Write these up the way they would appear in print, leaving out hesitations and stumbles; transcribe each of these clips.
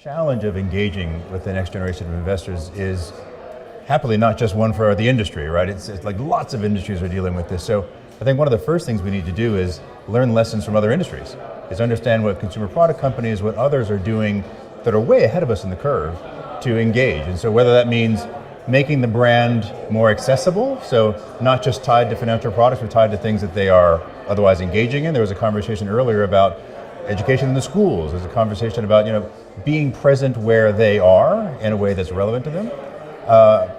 Challenge of engaging with the next generation of investors is happily not just one for the industry, right? It's like lots of industries are dealing with this. So I think one of the first things we need to do is learn lessons from other industries, is understand what consumer product companies, what others are doing that are way ahead of us in the curve to engage. And so whether that means making the brand more accessible, so not just tied to financial products, but tied to things that they are otherwise engaging in. There was a conversation earlier about education in the schools. There's a conversation about being present where they are in a way that's relevant to them.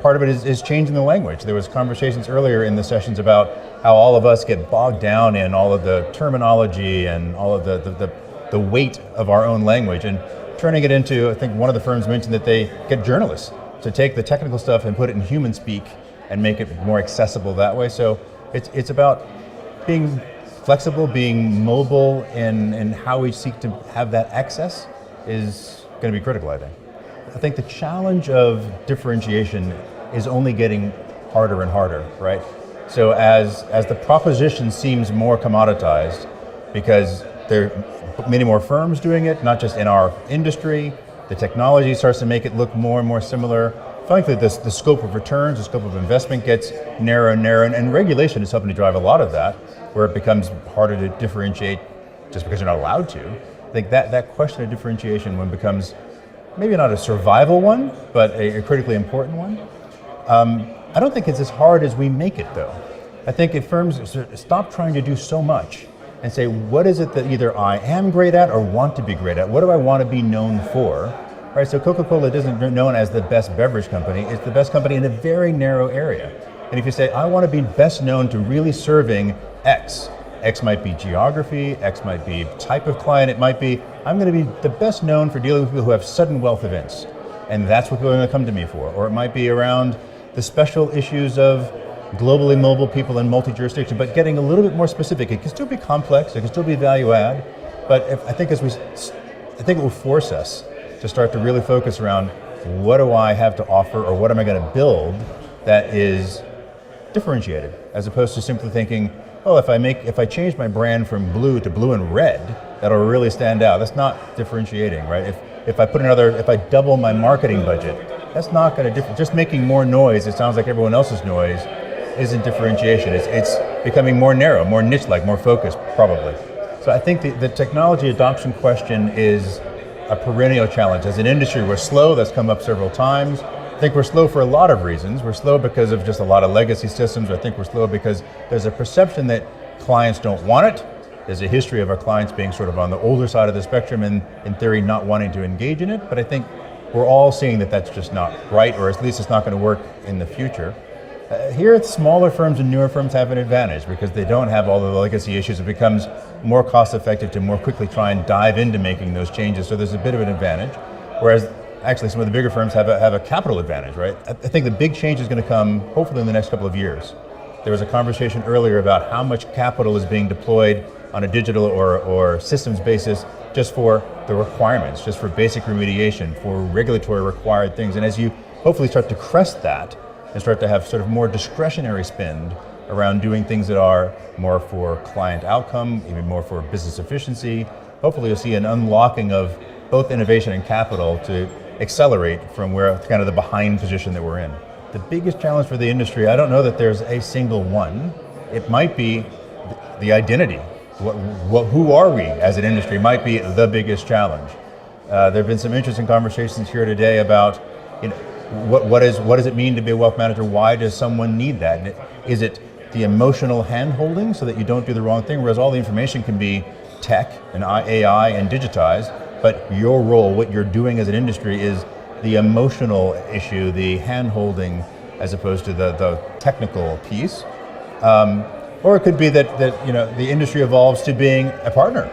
Part of it is changing the language. There was conversations earlier in the sessions about how all of us get bogged down in all of the terminology and all of the weight of our own language, and turning it into, I think one of the firms mentioned that they get journalists to take the technical stuff and put it in human speak and make it more accessible that way. So it's about being flexible, being mobile in how we seek to have that access is going to be critical, I think. I think the challenge of differentiation is only getting harder and harder, right? So as the proposition seems more commoditized, because there are many more firms doing it, not just in our industry, the technology starts to make it look more and more similar. Frankly, the scope of returns, the scope of investment gets narrower and narrower, and regulation is helping to drive a lot of that, where it becomes harder to differentiate just because you're not allowed to. I think that question of differentiation when becomes maybe not a survival one, but a critically important one. I don't think it's as hard as we make it, though. I think if firms stop trying to do so much and say, what is it that either I am great at or want to be great at? What do I want to be known for? Right, so Coca-Cola isn't known as the best beverage company, it's the best company in a very narrow area. And if you say, I want to be best known to really serving X, X might be geography, X might be type of client, it might be, I'm going to be the best known for dealing with people who have sudden wealth events. And that's what people are going to come to me for. Or it might be around the special issues of globally mobile people in multi-jurisdiction, but getting a little bit more specific. It can still be complex, it can still be value add, but I think it will force us to start to really focus around what do I have to offer or what am I going to build that is differentiated, as opposed to simply thinking, oh, if I change my brand from blue to blue and red, that'll really stand out. That's not differentiating, right? If I double my marketing budget, that's not going to just making more noise. It sounds like everyone else's noise isn't differentiation. It's becoming more narrow, more niche-like, more focused, probably. So I think the technology adoption question is a perennial challenge. As an industry, we're slow. That's come up several times. I think we're slow for a lot of reasons. We're slow because of just a lot of legacy systems. I think we're slow because there's a perception that clients don't want it. There's a history of our clients being sort of on the older side of the spectrum and in theory not wanting to engage in it. But I think we're all seeing that that's just not right, or at least it's not going to work in the future. Here, smaller firms and newer firms have an advantage because they don't have all the legacy issues. It becomes more cost effective to more quickly try and dive into making those changes. So there's a bit of an advantage. Whereas actually some of the bigger firms have a capital advantage, right? I think the big change is going to come hopefully in the next couple of years. There was a conversation earlier about how much capital is being deployed on a digital or systems basis just for the requirements, just for basic remediation, for regulatory required things. And as you hopefully start to crest that and start to have sort of more discretionary spend around doing things that are more for client outcome, even more for business efficiency, hopefully you'll see an unlocking of both innovation and capital to accelerate from where kind of the behind position that we're in. The biggest challenge for the industry, I don't know that there's a single one. It might be the identity. Who are we as an industry might be the biggest challenge. There have been some interesting conversations here today about, what does it mean to be a wealth manager? Why does someone need that? And is it the emotional hand-holding so that you don't do the wrong thing? Whereas all the information can be tech and AI and digitized, but your role, what you're doing as an industry is the emotional issue, the hand-holding, as opposed to the technical piece. Or it could be that the industry evolves to being a partner,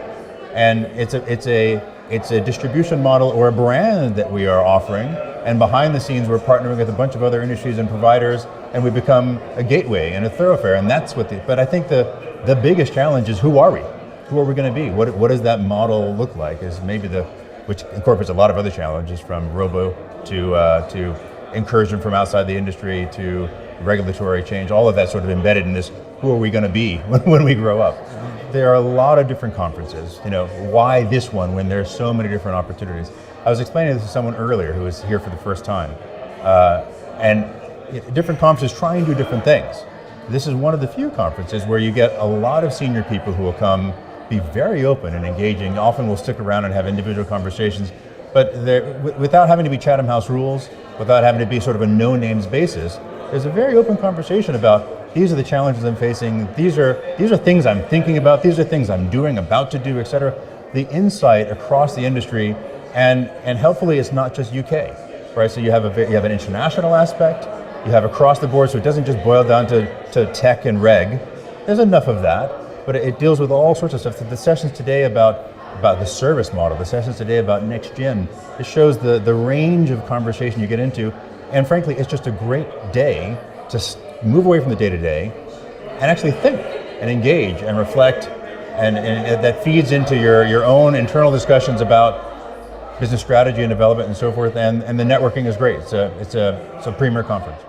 and it's a distribution model or a brand that we are offering, and behind the scenes we're partnering with a bunch of other industries and providers, and we become a gateway and a thoroughfare, and that's but I think the biggest challenge is who are we? Who are we going to be? What does that model look like? Is maybe which incorporates a lot of other challenges, from robo to incursion from outside the industry to regulatory change, all of that sort of embedded in this who are we going to be when we grow up? There are a lot of different conferences. Why this one when there's so many different opportunities? I was explaining this to someone earlier who was here for the first time, and different conferences try and do different things. This is one of the few conferences where you get a lot of senior people who will come, be very open and engaging, often will stick around and have individual conversations, but without having to be Chatham House rules, without having to be sort of a no-names basis, there's a very open conversation about these are the challenges I'm facing, these are things I'm thinking about, these are things I'm doing, about to do, etc. The insight across the industry, and helpfully it's not just UK, right? So you have an international aspect, you have across the board, so it doesn't just boil down to tech and reg. There's enough of that, but it deals with all sorts of stuff. So the sessions today about the service model, the sessions today about next gen, it shows the range of conversation you get into, and frankly, it's just a great day to move away from the day-to-day and actually think and engage and reflect, and that feeds into your own internal discussions about business strategy and development and so forth, and the networking is great. It's a premier conference.